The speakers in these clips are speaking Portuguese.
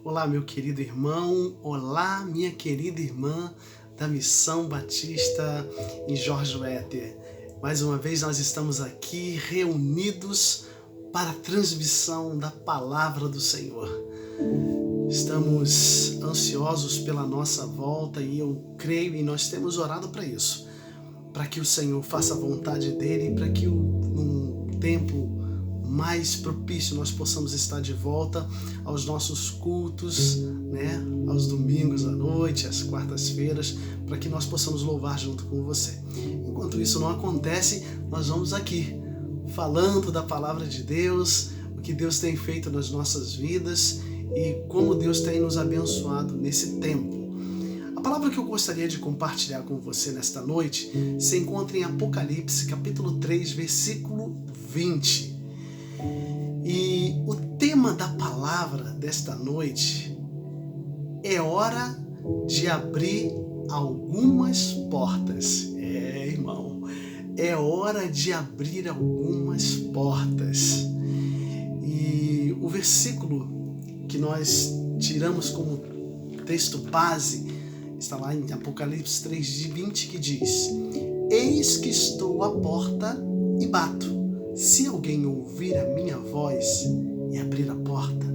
Olá, meu querido irmão, olá, minha querida irmã da Missão Batista em Jorge Wetter. Mais uma vez nós estamos aqui reunidos para a transmissão da Palavra do Senhor. Estamos ansiosos pela nossa volta e eu creio e nós temos orado para isso, para que o Senhor faça a vontade dele e para que num tempo mais propício nós possamos estar de volta aos nossos cultos, aos domingos à noite, às quartas-feiras, para que nós possamos louvar junto com você. Enquanto isso não acontece, nós vamos aqui falando da palavra de Deus, o que Deus tem feito nas nossas vidas e como Deus tem nos abençoado nesse tempo. A palavra que eu gostaria de compartilhar com você nesta noite se encontra em Apocalipse, capítulo 3, versículo 20. E o tema da palavra desta noite é hora de abrir algumas portas. Irmão, é hora de abrir algumas portas. E o versículo que nós tiramos como texto base está lá em Apocalipse 3:20, que diz: Eis que estou à porta e bato. Se alguém ouvir a minha voz e abrir a porta,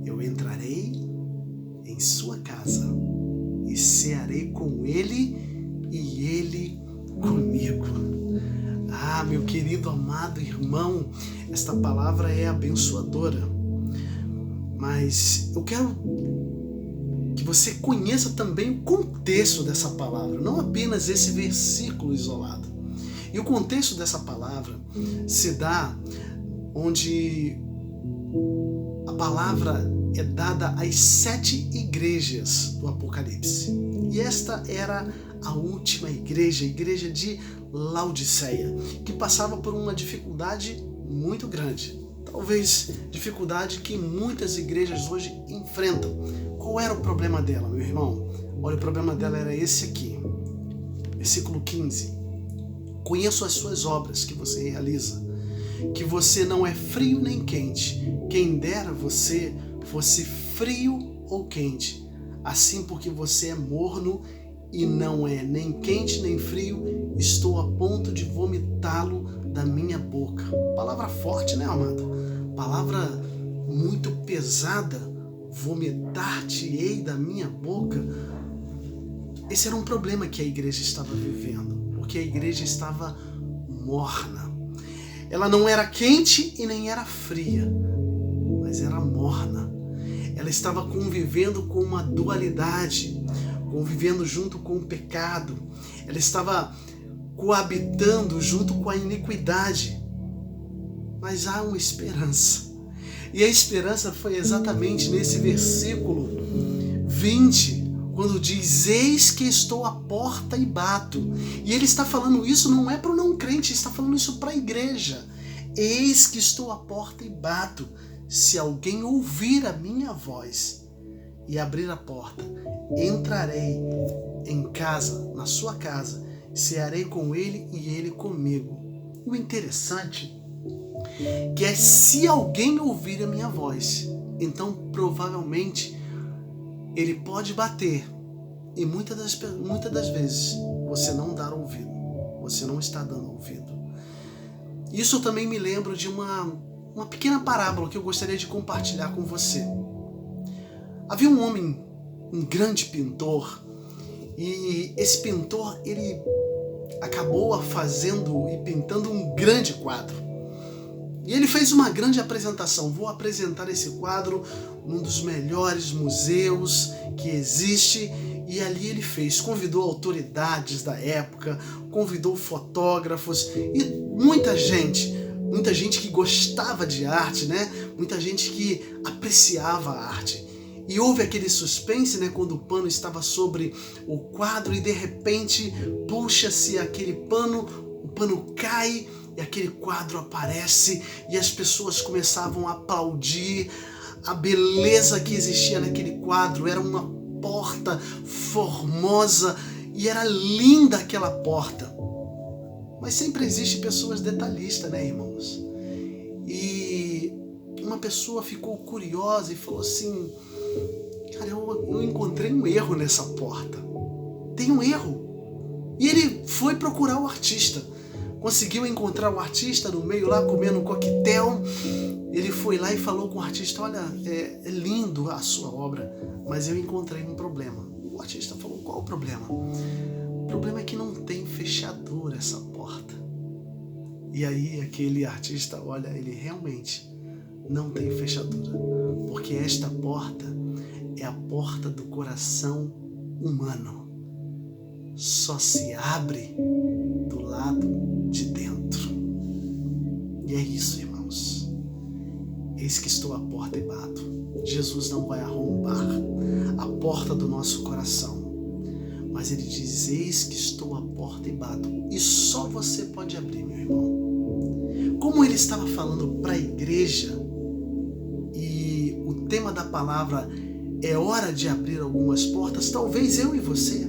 eu entrarei em sua casa e cearei com ele e ele comigo. Meu querido amado irmão, esta palavra é abençoadora, mas eu quero que você conheça também o contexto dessa palavra, não apenas esse versículo isolado. E o contexto dessa palavra se dá onde a palavra é dada às 7 igrejas do Apocalipse. E esta era a última igreja, a igreja de Laodiceia, que passava por uma dificuldade muito grande. Talvez dificuldade que muitas igrejas hoje enfrentam. Qual era o problema dela, meu irmão? Olha, o problema dela era esse aqui. Versículo 15. Conheço as suas obras que você realiza, que você não é frio nem quente. Quem dera você fosse frio ou quente. Assim, porque você é morno e não é nem quente nem frio, estou a ponto de vomitá-lo da minha boca. Palavra forte, né, amado? Palavra muito pesada. Vomitar-te-ei da minha boca. Esse era um problema que a igreja estava vivendo, porque a igreja estava morna. Ela não era quente e nem era fria, mas era morna. Ela estava convivendo com uma dualidade, convivendo junto com o pecado. Ela estava coabitando junto com a iniquidade. Mas há uma esperança. E a esperança foi exatamente nesse versículo 20, quando diz: eis que estou à porta e bato. E ele está falando isso não é para o não crente, está falando isso para a igreja. Eis que estou à porta e bato. Se alguém ouvir a minha voz e abrir a porta, entrarei em casa, na sua casa, cearei com ele e ele comigo. E o interessante que é: se alguém ouvir a minha voz, então provavelmente ele pode bater e muitas das vezes você não dar ouvido, você não está dando ouvido. Isso também me lembra de uma pequena parábola que eu gostaria de compartilhar com você. Havia um homem, um grande pintor, e esse pintor ele acabou fazendo e pintando um grande quadro. E ele fez uma grande apresentação. Vou apresentar esse quadro num dos melhores museus que existe. E ali ele convidou autoridades da época, convidou fotógrafos e muita gente que gostava de arte, muita gente que apreciava a arte. E houve aquele suspense, quando o pano estava sobre o quadro e de repente puxa-se aquele pano, o pano cai e aquele quadro aparece e as pessoas começavam a aplaudir a beleza que existia naquele quadro. Era uma porta formosa e era linda aquela porta. Mas sempre existe pessoas detalhistas, irmãos? E uma pessoa ficou curiosa e falou assim: cara, eu encontrei um erro nessa porta. Tem um erro. E ele foi procurar o artista. Conseguiu encontrar o artista no meio lá, comendo um coquetel. Ele foi lá e falou com o artista: olha, é lindo a sua obra, mas eu encontrei um problema. O artista falou: qual o problema? O problema é que não tem fechadura essa porta. E aí aquele artista olha, ele realmente não tem fechadura, porque esta porta é a porta do coração humano. Só se abre do lado de dentro. E é isso, irmãos. Eis que estou à porta e bato. Jesus não vai arrombar a porta do nosso coração, mas ele diz: eis que estou à porta e bato, e só você pode abrir, meu irmão. Como ele estava falando para a igreja, e o tema da palavra é hora de abrir algumas portas, talvez eu e você,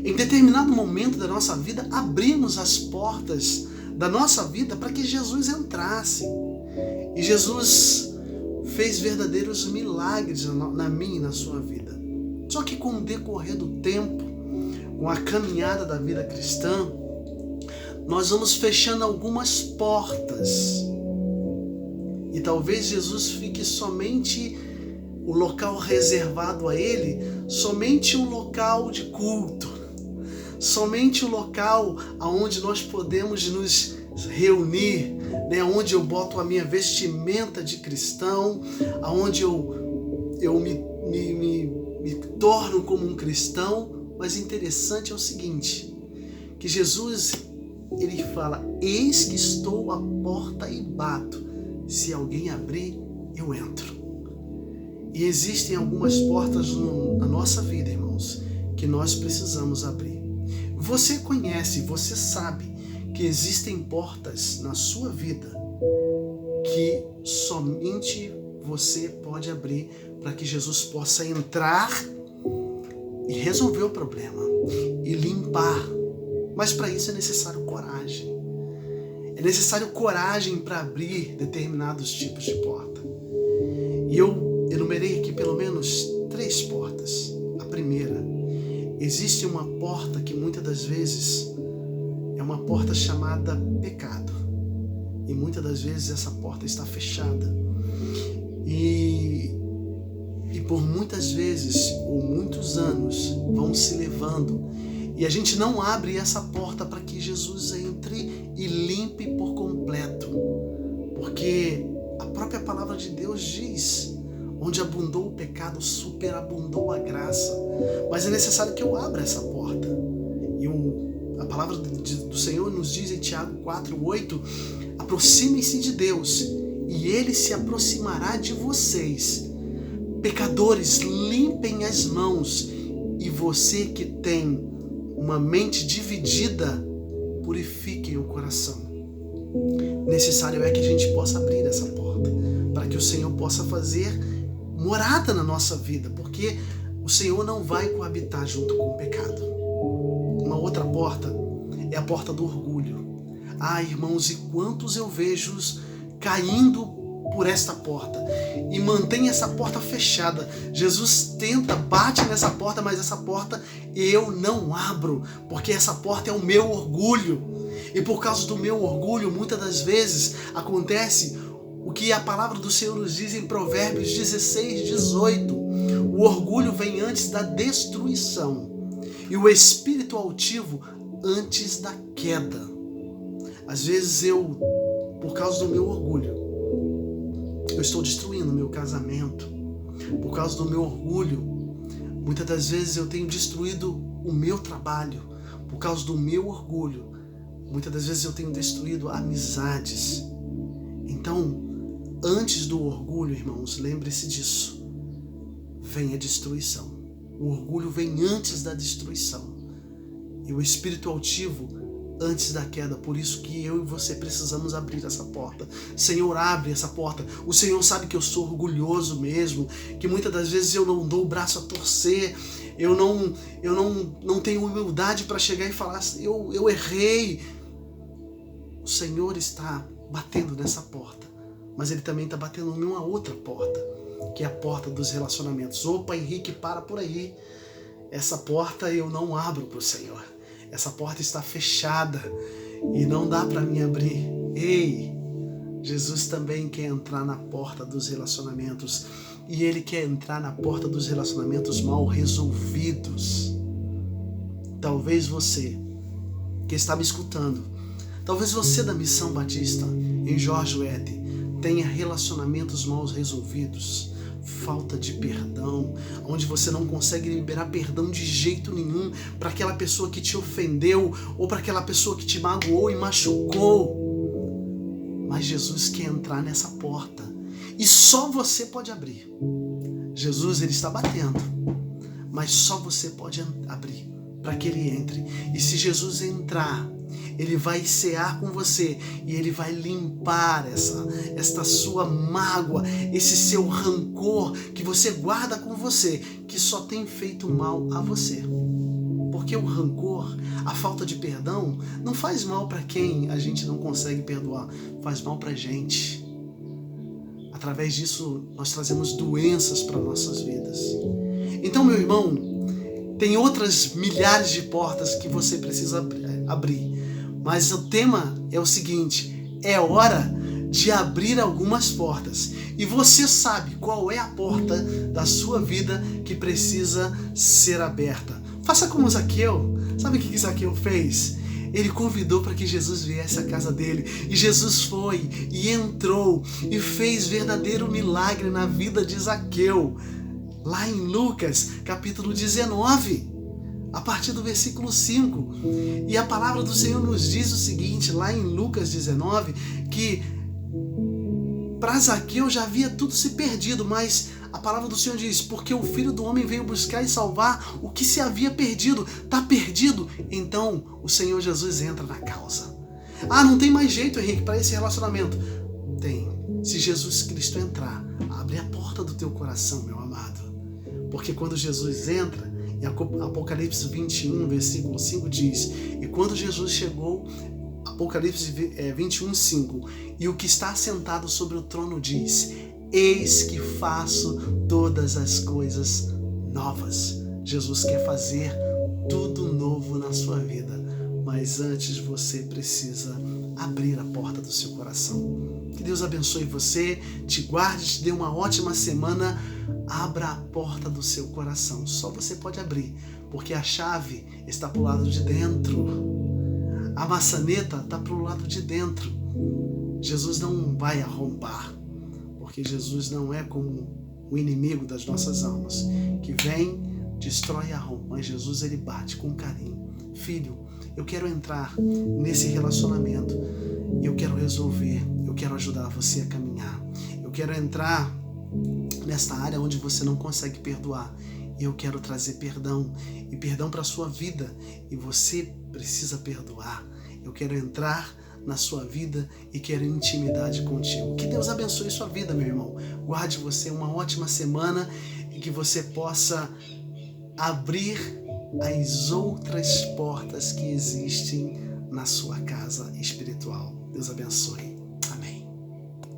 em determinado momento da nossa vida, abrimos as portas da nossa vida para que Jesus entrasse. E Jesus fez verdadeiros milagres na minha e na sua vida. Só que com o decorrer do tempo, com a caminhada da vida cristã, nós vamos fechando algumas portas. E talvez Jesus fique somente o local reservado a Ele, somente um local de culto, somente o local onde nós podemos nos reunir, né? Onde eu boto a minha vestimenta de cristão, onde eu me torno como um cristão. Mas interessante é o seguinte, que Jesus, ele fala: eis que estou à porta e bato, se alguém abrir, eu entro. E existem algumas portas na nossa vida, irmãos, que nós precisamos abrir. Você conhece, você sabe que existem portas na sua vida que somente você pode abrir para que Jesus possa entrar e resolver o problema e limpar. Mas para isso é necessário coragem. É necessário coragem para abrir determinados tipos de porta. E eu enumerei aqui pelo menos 3 portas. A primeira: existe uma porta que muitas das vezes é uma porta chamada pecado. E muitas das vezes essa porta está fechada. E por muitas vezes, ou muitos anos, vão se levando. E a gente não abre essa porta para que Jesus entre e limpe por completo. Porque a própria palavra de Deus diz: onde abundou o pecado, superabundou a graça. Mas é necessário que eu abra essa porta. E a palavra do Senhor nos diz em Tiago 4:8: aproximem-se de Deus, e Ele se aproximará de vocês. Pecadores, limpem as mãos. E você que tem uma mente dividida, purifiquem o coração. Necessário é que a gente possa abrir essa porta, para que o Senhor possa fazer morada na nossa vida, porque o Senhor não vai coabitar junto com o pecado. Uma outra porta é a porta do orgulho. Ah, irmãos, e quantos eu vejo caindo por esta porta e mantém essa porta fechada. Jesus tenta, bate nessa porta, mas essa porta eu não abro, porque essa porta é o meu orgulho. E por causa do meu orgulho, muitas das vezes acontece o que a palavra do Senhor nos diz em Provérbios 16:18. O orgulho vem antes da destruição e o espírito altivo antes da queda. Às vezes por causa do meu orgulho, eu estou destruindo o meu casamento. Por causa do meu orgulho, muitas das vezes eu tenho destruído o meu trabalho. Por causa do meu orgulho, muitas das vezes eu tenho destruído amizades. Então, antes do orgulho, irmãos, lembre-se disso. Vem a destruição. O orgulho vem antes da destruição. E o espírito altivo antes da queda. Por isso que eu e você precisamos abrir essa porta. Senhor, abre essa porta. O Senhor sabe que eu sou orgulhoso mesmo, que muitas das vezes eu não dou o braço a torcer, eu não tenho humildade para chegar e falar: eu errei. O Senhor está batendo nessa porta, mas Ele também está batendo em uma outra porta. que é a porta dos relacionamentos. Opa, Henrique, para por aí. Essa porta eu não abro para o Senhor. Essa porta está fechada e não dá para mim abrir. Ei, Jesus também quer entrar na porta dos relacionamentos. E Ele quer entrar na porta dos relacionamentos mal resolvidos. Talvez você que está me escutando, talvez você da Missão Batista em Jorge Wetty tenha relacionamentos mal resolvidos, falta de perdão, onde você não consegue liberar perdão de jeito nenhum para aquela pessoa que te ofendeu ou para aquela pessoa que te magoou e machucou. Mas Jesus quer entrar nessa porta e só você pode abrir. Jesus, Ele está batendo, mas só você pode abrir para que Ele entre. E se Jesus entrar, Ele vai cear com você e Ele vai limpar esta sua mágoa, esse seu rancor que você guarda com você, que só tem feito mal a você. Porque o rancor, a falta de perdão, não faz mal para quem a gente não consegue perdoar, faz mal para a gente. Através disso, nós trazemos doenças para nossas vidas. Então, meu irmão, tem outras milhares de portas que você precisa abrir. Mas o tema é o seguinte: é hora de abrir algumas portas. E você sabe qual é a porta da sua vida que precisa ser aberta. Faça como Zaqueu. Sabe o que Zaqueu fez? Ele convidou para que Jesus viesse à casa dele. E Jesus foi e entrou e fez verdadeiro milagre na vida de Zaqueu. Lá em Lucas, capítulo 19, a partir do versículo 5. E a palavra do Senhor nos diz o seguinte, lá em Lucas 19, que para Zaqueu já havia tudo se perdido, mas a palavra do Senhor diz, porque o Filho do Homem veio buscar e salvar o que se havia perdido. Está perdido? Então o Senhor Jesus entra na causa. Ah, não tem mais jeito, Henrique, para esse relacionamento. Tem. Se Jesus Cristo entrar, abre a porta do teu coração, meu amado. Porque quando Jesus entra, em Apocalipse 21, versículo 5 diz, e quando Jesus chegou, Apocalipse 21, 5, e o que está sentado sobre o trono diz, eis que faço todas as coisas novas. Jesus quer fazer tudo novo na sua vida, mas antes você precisa abrir a porta do seu coração. Que Deus abençoe você, te guarde, te dê uma ótima semana. Abra a porta do seu coração. Só você pode abrir, porque a chave está para o lado de dentro. A maçaneta está para o lado de dentro. Jesus não vai arrombar, porque Jesus não é como o inimigo das nossas almas, que vem, destrói e arromba. Mas Jesus, Ele bate com carinho. Filho, eu quero entrar nesse relacionamento, eu quero resolver, eu quero ajudar você a caminhar. Eu quero entrar nesta área onde você não consegue perdoar. E eu quero trazer perdão, e perdão para a sua vida, e você precisa perdoar. Eu quero entrar na sua vida e quero intimidade contigo. Que Deus abençoe sua vida, meu irmão. Guarde você uma ótima semana e que você possa abrir as outras portas que existem na sua casa espiritual. Deus abençoe.